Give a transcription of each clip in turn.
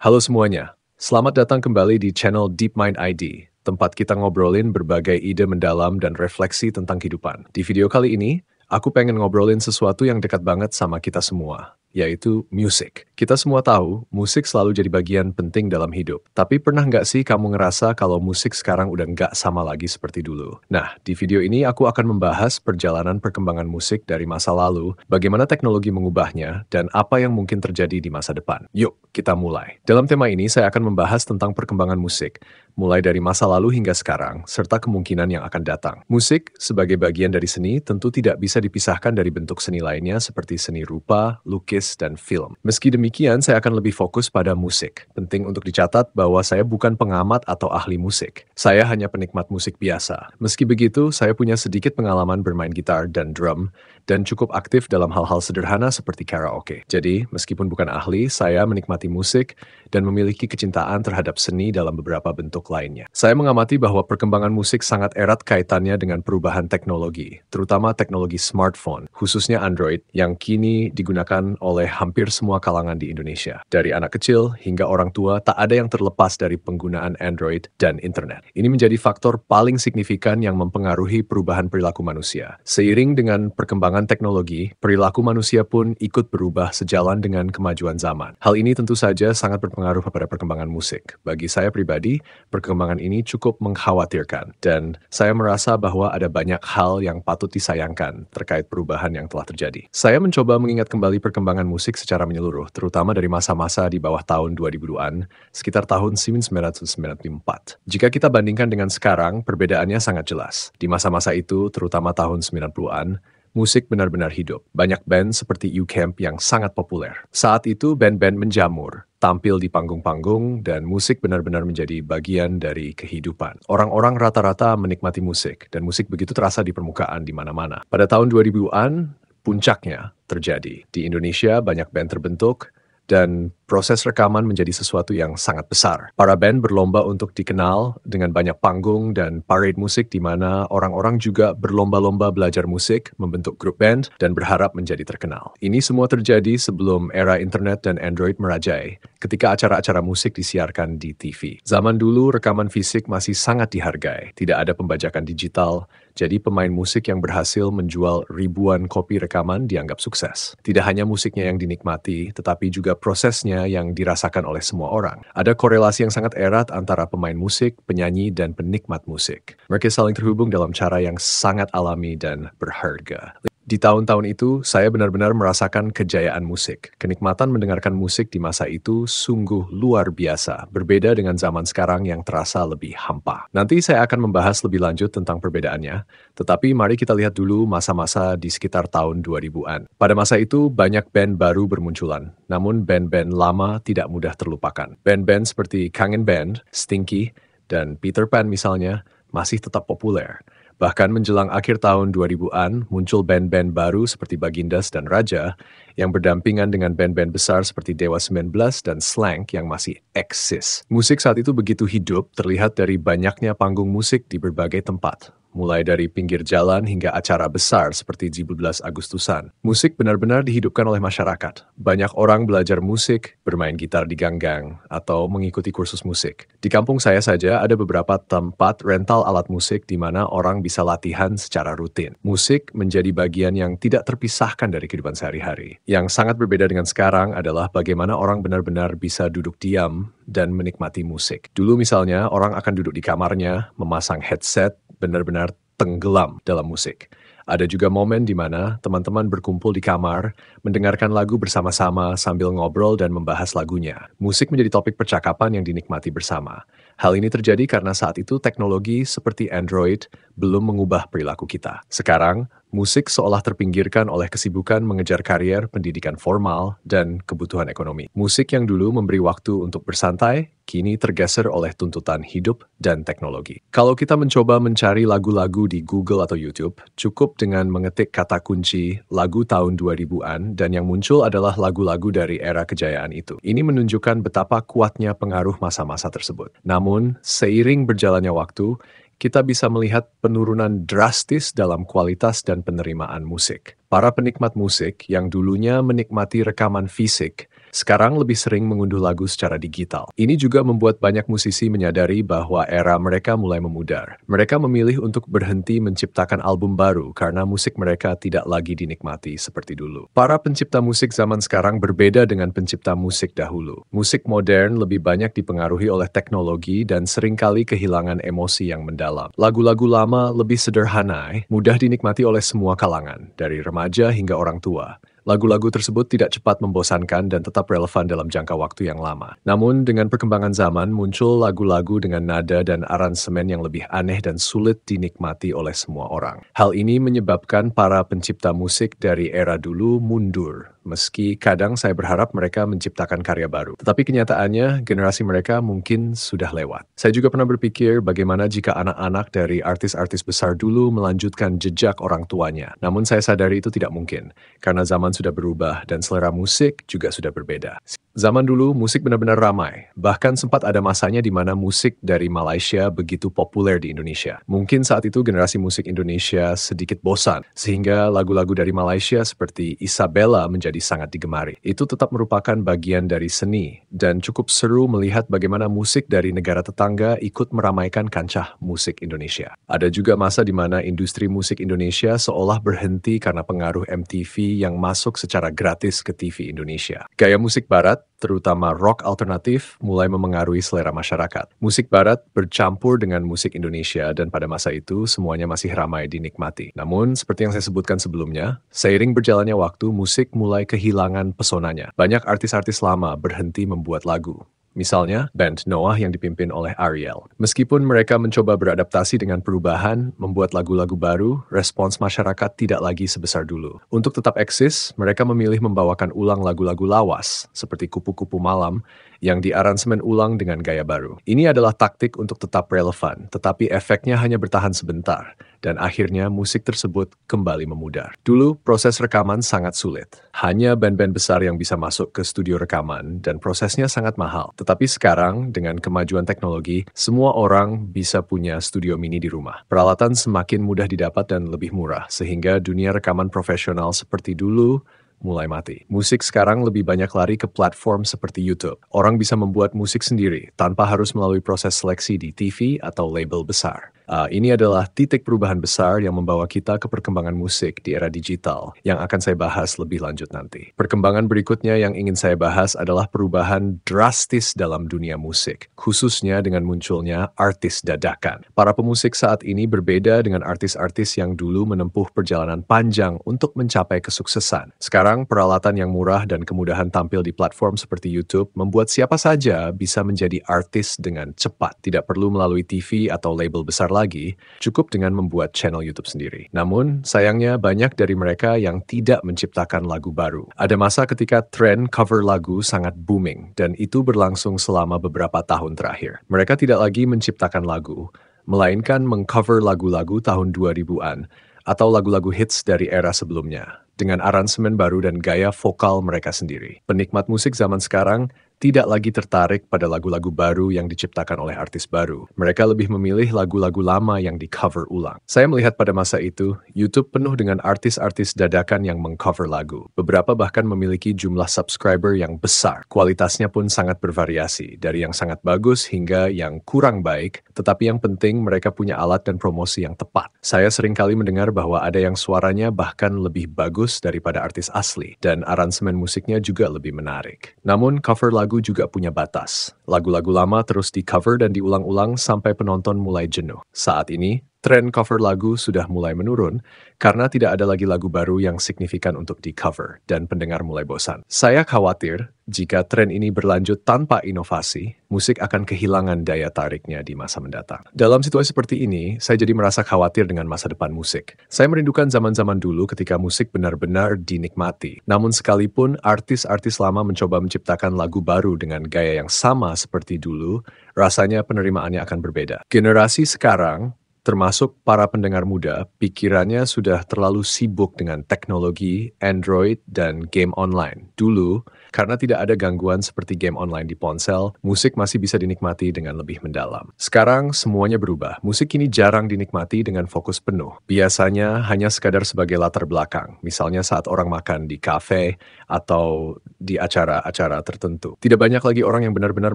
Halo semuanya, selamat datang kembali di channel DeepMind ID, tempat kita ngobrolin berbagai ide mendalam dan refleksi tentang kehidupan. Di video kali ini, aku pengen ngobrolin sesuatu yang dekat banget sama kita semua, yaitu musik. Kita semua tahu, musik selalu jadi bagian penting dalam hidup. Tapi pernah nggak sih kamu ngerasa kalau musik sekarang udah nggak sama lagi seperti dulu? Nah, di video ini aku akan membahas perjalanan perkembangan musik dari masa lalu, bagaimana teknologi mengubahnya, dan apa yang mungkin terjadi di masa depan. Yuk, kita mulai. Dalam tema ini, saya akan membahas tentang perkembangan musik, mulai dari masa lalu hingga sekarang, serta kemungkinan yang akan datang. Musik, sebagai bagian dari seni, tentu tidak bisa dipisahkan dari bentuk seni lainnya seperti seni rupa, lukis, dan film. Meski demikian, saya akan lebih fokus pada musik. Penting untuk dicatat bahwa saya bukan pengamat atau ahli musik. Saya hanya penikmat musik biasa. Meski begitu, saya punya sedikit pengalaman bermain gitar dan drum, dan cukup aktif dalam hal-hal sederhana seperti karaoke. Jadi, meskipun bukan ahli, saya menikmati musik dan memiliki kecintaan terhadap seni dalam beberapa bentuk lainnya. Saya mengamati bahwa perkembangan musik sangat erat kaitannya dengan perubahan teknologi, terutama teknologi smartphone, khususnya Android, yang kini digunakan oleh hampir semua kalangan di Indonesia. Dari anak kecil hingga orang tua, tak ada yang terlepas dari penggunaan Android dan internet. Ini menjadi faktor paling signifikan yang mempengaruhi perubahan perilaku manusia. Seiring dengan perkembangan teknologi, perilaku manusia pun ikut berubah sejalan dengan kemajuan zaman. Hal ini tentu saja sangat berpengaruh pada perkembangan musik. Bagi saya pribadi, perkembangan ini cukup mengkhawatirkan, dan saya merasa bahwa ada banyak hal yang patut disayangkan terkait perubahan yang telah terjadi. Saya mencoba mengingat kembali perkembangan musik secara menyeluruh, terutama dari masa-masa di bawah tahun 2000-an, sekitar tahun 1994. Jika kita bandingkan dengan sekarang, perbedaannya sangat jelas. Di masa-masa itu, terutama tahun 90-an, musik benar-benar hidup. Banyak band seperti U-Camp yang sangat populer. Saat itu band-band menjamur, tampil di panggung-panggung, dan musik benar-benar menjadi bagian dari kehidupan. Orang-orang rata-rata menikmati musik, dan musik begitu terasa di permukaan di mana-mana. Pada tahun 2000-an, puncaknya terjadi. Di Indonesia banyak band terbentuk, dan proses rekaman menjadi sesuatu yang sangat besar. Para band berlomba untuk dikenal dengan banyak panggung dan parade musik di mana orang-orang juga berlomba-lomba belajar musik, membentuk grup band, dan berharap menjadi terkenal. Ini semua terjadi sebelum era internet dan Android merajai, ketika acara-acara musik disiarkan di TV. Zaman dulu, rekaman fisik masih sangat dihargai. Tidak ada pembajakan digital, jadi pemain musik yang berhasil menjual ribuan kopi rekaman dianggap sukses. Tidak hanya musiknya yang dinikmati, tetapi juga prosesnya yang dirasakan oleh semua orang. Ada korelasi yang sangat erat antara pemain musik, penyanyi, dan penikmat musik. Mereka saling terhubung dalam cara yang sangat alami dan berharga. Di tahun-tahun itu, saya benar-benar merasakan kejayaan musik. Kenikmatan mendengarkan musik di masa itu sungguh luar biasa, berbeda dengan zaman sekarang yang terasa lebih hampa. Nanti saya akan membahas lebih lanjut tentang perbedaannya, tetapi mari kita lihat dulu masa-masa di sekitar tahun 2000-an. Pada masa itu, banyak band baru bermunculan, namun band-band lama tidak mudah terlupakan. Band-band seperti Kangen Band, Stinky, dan Peter Pan misalnya, masih tetap populer. Bahkan menjelang akhir tahun 2000-an, muncul band-band baru seperti Bagindas dan Raja yang berdampingan dengan band-band besar seperti Dewa 19 dan Slank yang masih eksis. Musik saat itu begitu hidup, terlihat dari banyaknya panggung musik di berbagai tempat. Mulai dari pinggir jalan hingga acara besar seperti 17 Agustusan. Musik benar-benar dihidupkan oleh masyarakat. Banyak orang belajar musik, bermain gitar di gang-gang, atau mengikuti kursus musik. Di kampung saya saja ada beberapa tempat rental alat musik di mana orang bisa latihan secara rutin. Musik menjadi bagian yang tidak terpisahkan dari kehidupan sehari-hari. Yang sangat berbeda dengan sekarang adalah bagaimana orang benar-benar bisa duduk diam dan menikmati musik. Dulu misalnya orang akan duduk di kamarnya, memasang headset, benar-benar tenggelam dalam musik. Ada juga momen di mana teman-teman berkumpul di kamar, mendengarkan lagu bersama-sama sambil ngobrol dan membahas lagunya. Musik menjadi topik percakapan yang dinikmati bersama. Hal ini terjadi karena saat itu teknologi seperti Android belum mengubah perilaku kita. Sekarang, musik seolah terpinggirkan oleh kesibukan mengejar karier, pendidikan formal, dan kebutuhan ekonomi. Musik yang dulu memberi waktu untuk bersantai, kini tergeser oleh tuntutan hidup dan teknologi. Kalau kita mencoba mencari lagu-lagu di Google atau YouTube, cukup dengan mengetik kata kunci lagu tahun 2000-an dan yang muncul adalah lagu-lagu dari era kejayaan itu. Ini menunjukkan betapa kuatnya pengaruh masa-masa tersebut. Namun, seiring berjalannya waktu, kita bisa melihat penurunan drastis dalam kualitas dan penerimaan musik. Para penikmat musik yang dulunya menikmati rekaman fisik, sekarang lebih sering mengunduh lagu secara digital. Ini juga membuat banyak musisi menyadari bahwa era mereka mulai memudar. Mereka memilih untuk berhenti menciptakan album baru karena musik mereka tidak lagi dinikmati seperti dulu. Para pencipta musik zaman sekarang berbeda dengan pencipta musik dahulu. Musik modern lebih banyak dipengaruhi oleh teknologi dan seringkali kehilangan emosi yang mendalam. Lagu-lagu lama lebih sederhana, mudah dinikmati oleh semua kalangan, dari remaja hingga orang tua. Lagu-lagu tersebut tidak cepat membosankan dan tetap relevan dalam jangka waktu yang lama. Namun, dengan perkembangan zaman, muncul lagu-lagu dengan nada dan aransemen yang lebih aneh dan sulit dinikmati oleh semua orang. Hal ini menyebabkan para pencipta musik dari era dulu mundur. Meski kadang saya berharap mereka menciptakan karya baru. Tetapi kenyataannya, generasi mereka mungkin sudah lewat. Saya juga pernah berpikir bagaimana jika anak-anak dari artis-artis besar dulu melanjutkan jejak orang tuanya. Namun saya sadari itu tidak mungkin, karena zaman sudah berubah dan selera musik juga sudah berbeda. Zaman dulu musik benar-benar ramai, bahkan sempat ada masanya di mana musik dari Malaysia begitu populer di Indonesia. Mungkin saat itu generasi musik Indonesia sedikit bosan, sehingga lagu-lagu dari Malaysia seperti Isabella menjadi sangat digemari. Itu tetap merupakan bagian dari seni, dan cukup seru melihat bagaimana musik dari negara tetangga ikut meramaikan kancah musik Indonesia. Ada juga masa di mana industri musik Indonesia seolah berhenti karena pengaruh MTV yang masuk secara gratis ke TV Indonesia. Gaya musik barat, terutama rock alternatif, mulai memengaruhi selera masyarakat. Musik barat bercampur dengan musik Indonesia dan pada masa itu semuanya masih ramai dinikmati. Namun, seperti yang saya sebutkan sebelumnya, seiring berjalannya waktu, musik mulai kehilangan pesonanya. Banyak artis-artis lama berhenti membuat lagu. Misalnya, band Noah yang dipimpin oleh Ariel. Meskipun mereka mencoba beradaptasi dengan perubahan, membuat lagu-lagu baru, respons masyarakat tidak lagi sebesar dulu. Untuk tetap eksis, mereka memilih membawakan ulang lagu-lagu lawas, seperti Kupu-Kupu Malam, yang diaransemen ulang dengan gaya baru. Ini adalah taktik untuk tetap relevan, tetapi efeknya hanya bertahan sebentar, dan akhirnya musik tersebut kembali memudar. Dulu, proses rekaman sangat sulit. Hanya band-band besar yang bisa masuk ke studio rekaman, dan prosesnya sangat mahal. Tetapi sekarang, dengan kemajuan teknologi, semua orang bisa punya studio mini di rumah. Peralatan semakin mudah didapat dan lebih murah, sehingga dunia rekaman profesional seperti dulu mulai mati. Musik sekarang lebih banyak lari ke platform seperti YouTube. Orang bisa membuat musik sendiri, tanpa harus melalui proses seleksi di TV atau label besar. Ini adalah titik perubahan besar yang membawa kita ke perkembangan musik di era digital yang akan saya bahas lebih lanjut nanti. Perkembangan berikutnya yang ingin saya bahas adalah perubahan drastis dalam dunia musik, khususnya dengan munculnya artis dadakan. Para pemusik saat ini berbeda dengan artis-artis yang dulu menempuh perjalanan panjang untuk mencapai kesuksesan. Sekarang, peralatan yang murah dan kemudahan tampil di platform seperti YouTube membuat siapa saja bisa menjadi artis dengan cepat. Tidak perlu melalui TV atau label besar lagi, cukup dengan membuat channel YouTube sendiri. Namun, sayangnya banyak dari mereka yang tidak menciptakan lagu baru. Ada masa ketika tren cover lagu sangat booming, dan itu berlangsung selama beberapa tahun terakhir. Mereka tidak lagi menciptakan lagu, melainkan mengcover lagu-lagu tahun 2000-an, atau lagu-lagu hits dari era sebelumnya, dengan aransemen baru dan gaya vokal mereka sendiri. Penikmat musik zaman sekarang tidak lagi tertarik pada lagu-lagu baru yang diciptakan oleh artis baru. Mereka lebih memilih lagu-lagu lama yang di-cover ulang. Saya melihat pada masa itu, YouTube penuh dengan artis-artis dadakan yang meng-cover lagu. Beberapa bahkan memiliki jumlah subscriber yang besar. Kualitasnya pun sangat bervariasi, dari yang sangat bagus hingga yang kurang baik, tetapi yang penting mereka punya alat dan promosi yang tepat. Saya seringkali mendengar bahwa ada yang suaranya bahkan lebih bagus daripada artis asli, dan aransemen musiknya juga lebih menarik. Namun, cover lagu juga punya batas. Lagu-lagu lama terus di-cover dan diulang-ulang sampai penonton mulai jenuh. Saat ini, tren cover lagu sudah mulai menurun karena tidak ada lagi lagu baru yang signifikan untuk di-cover dan pendengar mulai bosan. Saya khawatir jika tren ini berlanjut tanpa inovasi, musik akan kehilangan daya tariknya di masa mendatang. Dalam situasi seperti ini, saya jadi merasa khawatir dengan masa depan musik. Saya merindukan zaman-zaman dulu ketika musik benar-benar dinikmati. Namun sekalipun artis-artis lama mencoba menciptakan lagu baru dengan gaya yang sama seperti dulu, rasanya penerimaannya akan berbeda. Generasi sekarang, termasuk para pendengar muda, pikirannya sudah terlalu sibuk dengan teknologi, Android, dan game online. Dulu, Karena tidak ada gangguan seperti game online di ponsel, musik masih bisa dinikmati dengan lebih mendalam. Sekarang semuanya berubah. Musik kini jarang dinikmati dengan fokus penuh. Biasanya hanya sekadar sebagai latar belakang, misalnya saat orang makan di kafe atau di acara-acara tertentu. Tidak banyak lagi orang yang benar-benar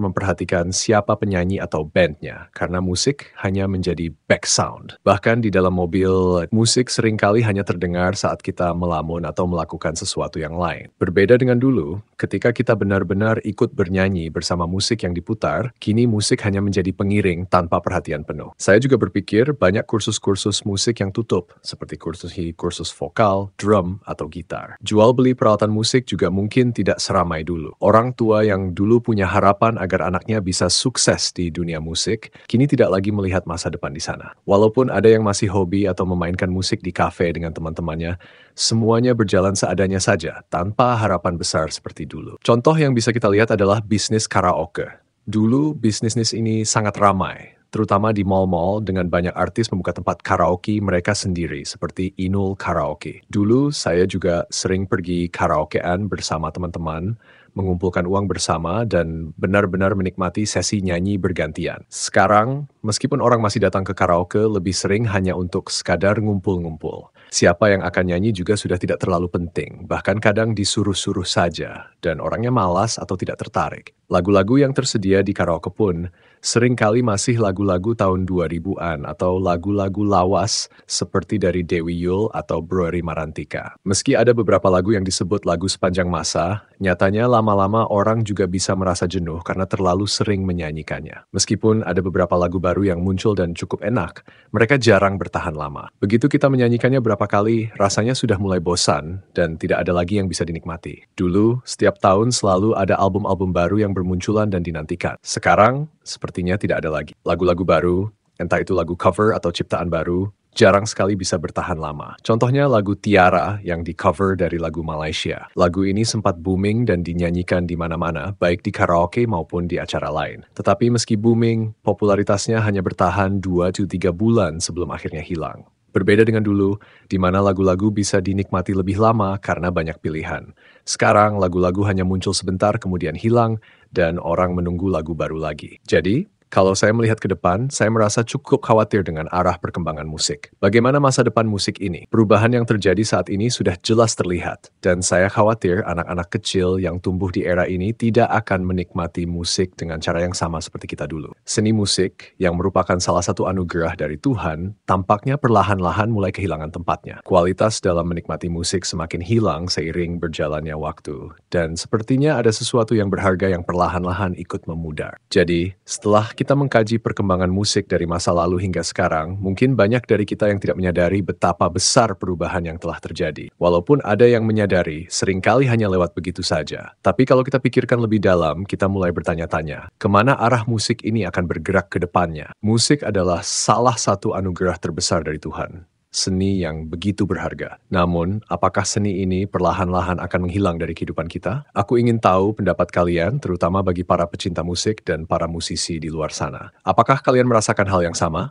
memperhatikan siapa penyanyi atau bandnya, karena musik hanya menjadi background. Bahkan di dalam mobil, musik seringkali hanya terdengar saat kita melamun atau melakukan sesuatu yang lain. Berbeda dengan dulu, ketika kita benar-benar ikut bernyanyi bersama musik yang diputar, kini musik hanya menjadi pengiring tanpa perhatian penuh. Saya juga berpikir banyak kursus-kursus musik yang tutup, seperti kursus vokal, drum, atau gitar. Jual beli peralatan musik juga mungkin tidak seramai dulu. Orang tua yang dulu punya harapan agar anaknya bisa sukses di dunia musik, kini tidak lagi melihat masa depan di sana. Walaupun ada yang masih hobi atau memainkan musik di kafe dengan teman-temannya, semuanya berjalan seadanya saja, tanpa harapan besar seperti dulu. Contoh yang bisa kita lihat adalah bisnis karaoke. Dulu bisnis ini sangat ramai, terutama di mall-mall dengan banyak artis membuka tempat karaoke mereka sendiri, seperti Inul Karaoke. Dulu saya juga sering pergi karaokean bersama teman-teman, mengumpulkan uang bersama, dan benar-benar menikmati sesi nyanyi bergantian. Sekarang, meskipun orang masih datang ke karaoke, lebih sering hanya untuk sekadar ngumpul-ngumpul. Siapa yang akan nyanyi juga sudah tidak terlalu penting, bahkan kadang disuruh-suruh saja, dan orangnya malas atau tidak tertarik. Lagu-lagu yang tersedia di karaoke pun seringkali masih lagu-lagu tahun 2000-an atau lagu-lagu lawas seperti dari Dewi Yul atau Bro Marantika. Meski ada beberapa lagu yang disebut lagu sepanjang masa, nyatanya lama-lama orang juga bisa merasa jenuh karena terlalu sering menyanyikannya. Meskipun ada beberapa lagu baru yang muncul dan cukup enak, mereka jarang bertahan lama. Begitu kita menyanyikannya berapa kali, rasanya sudah mulai bosan dan tidak ada lagi yang bisa dinikmati. Dulu, setiap tahun selalu ada album-album baru yang bermunculan dan dinantikan. Sekarang, sepertinya tidak ada lagi. Lagu-lagu baru, entah itu lagu cover atau ciptaan baru, jarang sekali bisa bertahan lama. Contohnya lagu Tiara yang di-cover dari lagu Malaysia. Lagu ini sempat booming dan dinyanyikan di mana-mana, baik di karaoke maupun di acara lain. Tetapi meski booming, popularitasnya hanya bertahan 2-3 bulan sebelum akhirnya hilang. Berbeda dengan dulu, di mana lagu-lagu bisa dinikmati lebih lama karena banyak pilihan. Sekarang, lagu-lagu hanya muncul sebentar kemudian hilang, dan orang menunggu lagu baru lagi. Jadi, kalau saya melihat ke depan, saya merasa cukup khawatir dengan arah perkembangan musik. Bagaimana masa depan musik ini? Perubahan yang terjadi saat ini sudah jelas terlihat, dan saya khawatir anak-anak kecil yang tumbuh di era ini tidak akan menikmati musik dengan cara yang sama seperti kita dulu. Seni musik, yang merupakan salah satu anugerah dari Tuhan, tampaknya perlahan-lahan mulai kehilangan tempatnya. Kualitas dalam menikmati musik semakin hilang seiring berjalannya waktu, dan sepertinya ada sesuatu yang berharga yang perlahan-lahan ikut memudar. Jadi, setelah kita mengkaji perkembangan musik dari masa lalu hingga sekarang, mungkin banyak dari kita yang tidak menyadari betapa besar perubahan yang telah terjadi. Walaupun ada yang menyadari, seringkali hanya lewat begitu saja. Tapi kalau kita pikirkan lebih dalam, kita mulai bertanya-tanya, kemana arah musik ini akan bergerak ke depannya? Musik adalah salah satu anugerah terbesar dari Tuhan. Seni yang begitu berharga. Namun, apakah seni ini perlahan-lahan akan menghilang dari kehidupan kita? Aku ingin tahu pendapat kalian, terutama bagi para pecinta musik dan para musisi di luar sana. Apakah kalian merasakan hal yang sama?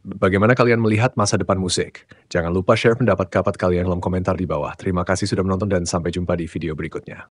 Bagaimana kalian melihat masa depan musik? Jangan lupa share pendapat kalian dalam komentar di bawah. Terima kasih sudah menonton dan sampai jumpa di video berikutnya.